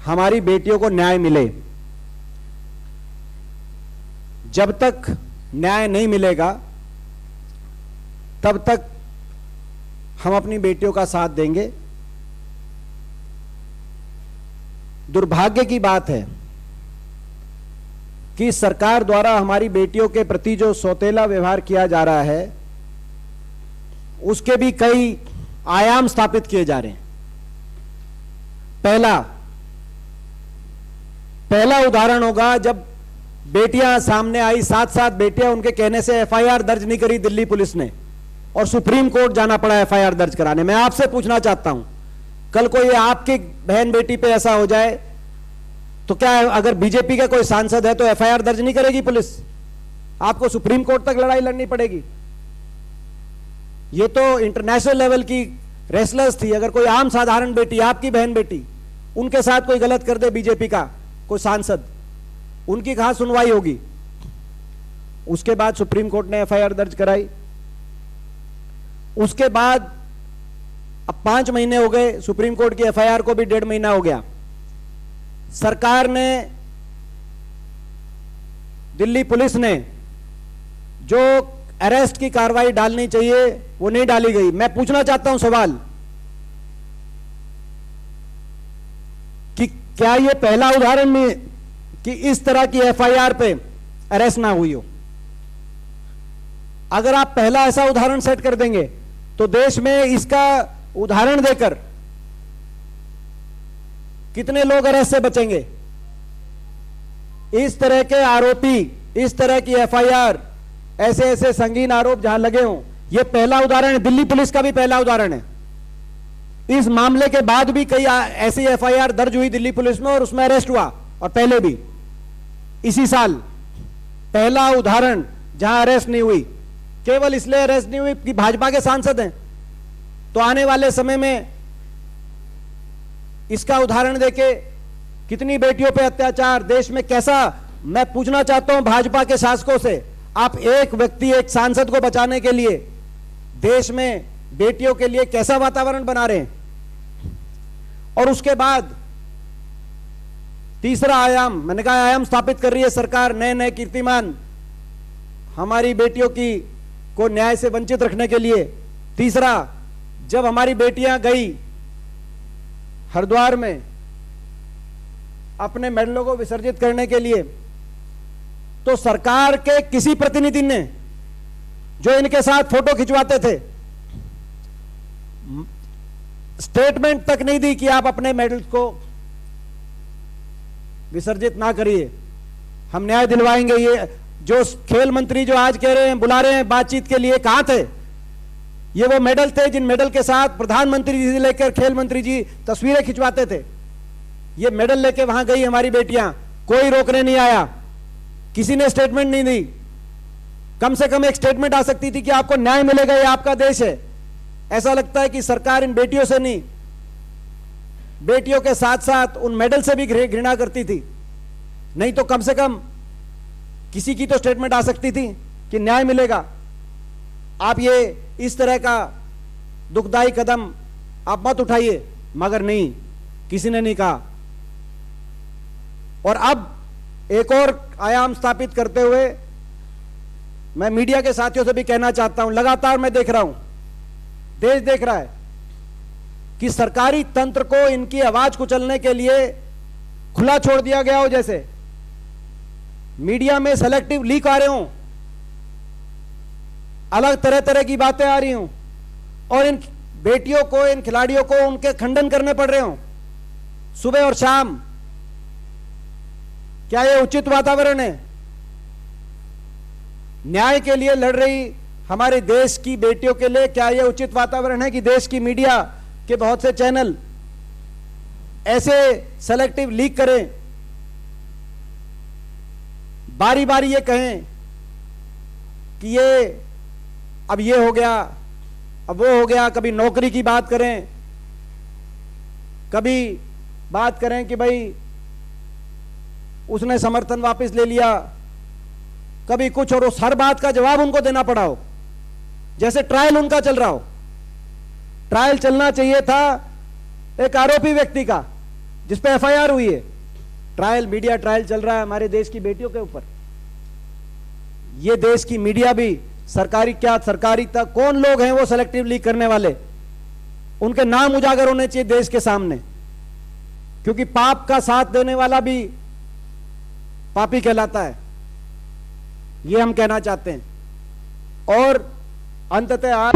हमारी बेटियों को न्याय मिले। जब तक न्याय नहीं मिलेगा तब तक हम अपनी बेटियों का साथ देंगे। दुर्भाग्य की बात है कि सरकार द्वारा हमारी बेटियों के प्रति जो सौतेला व्यवहार किया जा रहा है उसके भी कई आयाम स्थापित किए जा रहे हैं। पहला उदाहरण होगा जब बेटियां सामने आई, 7 बेटियां, उनके कहने से एफआईआर दर्ज नहीं करी दिल्ली पुलिस ने और सुप्रीम कोर्ट जाना पड़ा एफआईआर दर्ज कराने। मैं आपसे पूछना चाहता हूं, कल कोई आपकी बहन बेटी पे ऐसा हो जाए तो क्या अगर बीजेपी का कोई सांसद है तो एफआईआर दर्ज नहीं करेगी पुलिस? आपको सुप्रीम कोर्ट तक लड़ाई लड़नी पड़ेगी। ये तो इंटरनेशनल लेवल की रेसलर्स थी। अगर कोई आम साधारण बेटी, आपकी बहन बेटी, उनके साथ कोई गलत कर दे बीजेपी का कोई सांसद, उनकी कहां सुनवाई होगी? उसके बाद सुप्रीम कोर्ट ने एफआईआर दर्ज कराई। उसके बाद अब 5 महीने हो गए, सुप्रीम कोर्ट की एफआईआर को भी 1.5 महीना हो गया। सरकार ने, दिल्ली पुलिस ने जो अरेस्ट की कार्रवाई डालनी चाहिए वो नहीं डाली गई। मैं पूछना चाहता हूं सवाल कि क्या यह पहला उदाहरण नहीं है कि इस तरह की एफआईआर पे अरेस्ट ना हुई हो? अगर आप पहला ऐसा उदाहरण सेट कर देंगे तो देश में इसका उदाहरण देकर कितने लोग अरेस्ट से बचेंगे? इस तरह के आरोपी, इस तरह की एफआईआर, ऐसे ऐसे संगीन आरोप जहां लगे हों, यह पहला उदाहरण है। दिल्ली पुलिस का भी पहला उदाहरण है। इस मामले के बाद भी कई ऐसी एफआईआर दर्ज हुई दिल्ली पुलिस में और उसमें अरेस्ट हुआ, और पहले भी इसी साल पहला उदाहरण जहां अरेस्ट नहीं हुई। केवल इसलिए अरेस्ट नहीं हुई कि भाजपा के सांसद हैं। तो आने वाले समय में इसका उदाहरण देके कितनी बेटियों पे अत्याचार देश में कैसा, मैं पूछना चाहता हूं भाजपा के शासकों से, आप एक व्यक्ति, एक सांसद को बचाने के लिए देश में बेटियों के लिए कैसा वातावरण बना रहे हैं? और उसके बाद तीसरा आयाम, मैंने कहा आयाम स्थापित कर रही है सरकार, नए नए कीर्तिमान हमारी बेटियों की को न्याय से वंचित रखने के लिए। तीसरा, जब हमारी बेटियां गई हरिद्वार में अपने मेडलों को विसर्जित करने के लिए, तो सरकार के किसी प्रतिनिधि ने जो इनके साथ फोटो खिंचवाते थे स्टेटमेंट तक नहीं दी कि आप अपने मेडल्स को विसर्जित ना करिए, हम न्याय दिलवाएंगे। ये जो खेल मंत्री जो आज कह रहे हैं, बुला रहे हैं बातचीत के लिए, कहां थे? ये वो मेडल थे जिन मेडल के साथ प्रधानमंत्री जी से लेकर खेल मंत्री जी तस्वीरें खिंचवाते थे। ये मेडल लेके वहां गई हमारी बेटियां, कोई रोकने नहीं आया, किसी ने स्टेटमेंट नहीं दी। कम से कम एक स्टेटमेंट आ सकती थी कि आपको न्याय मिलेगा, ये आपका देश है। ऐसा लगता है कि सरकार इन बेटियों से नहीं, बेटियों के साथ साथ उन मेडल से भी घृणा करती थी। नहीं तो कम से कम किसी की तो स्टेटमेंट आ सकती थी कि न्याय मिलेगा। आप ये इस तरह का दुखदाई कदम आप मत उठाइए, मगर नहीं, किसी ने नहीं कहा। और अब एक और आयाम स्थापित करते हुए मैं मीडिया के साथियों से भी कहना चाहता हूं, लगातार मैं देख रहा हूं, देश देख रहा है कि सरकारी तंत्र को इनकी आवाज कुचलने के लिए खुला छोड़ दिया गया हो। जैसे मीडिया में सेलेक्टिव लीक आ रहे हों, अलग तरह तरह की बातें आ रही हों और इन बेटियों को, इन खिलाड़ियों को उनके खंडन करने पड़ रहे हों सुबह और शाम। क्या यह उचित वातावरण है? न्याय के लिए लड़ रही हमारे देश की बेटियों के लिए क्या यह उचित वातावरण है कि देश की मीडिया के बहुत से चैनल ऐसे सेलेक्टिव लीक करें, बारी बारी ये कहें कि ये अब ये हो गया, अब वो हो गया, कभी नौकरी की बात करें, कभी बात करें कि भाई उसने समर्थन वापस ले लिया, कभी कुछ, और उस हर बात का जवाब उनको देना पड़ा हो, जैसे ट्रायल उनका चल रहा हो। ट्रायल चलना चाहिए था एक आरोपी व्यक्ति का जिस पे एफआईआर हुई है, ट्रायल, मीडिया ट्रायल चल रहा है हमारे देश की बेटियों के ऊपर। ये देश की मीडिया भी सरकारी, क्या सरकारी तक कौन लोग हैं वो सेलेक्टिव लीक करने वाले, उनके नाम उजागर होने चाहिए देश के सामने, क्योंकि पाप का साथ देने वाला भी पापी कहलाता है, ये हम कहना चाहते हैं। और अंततः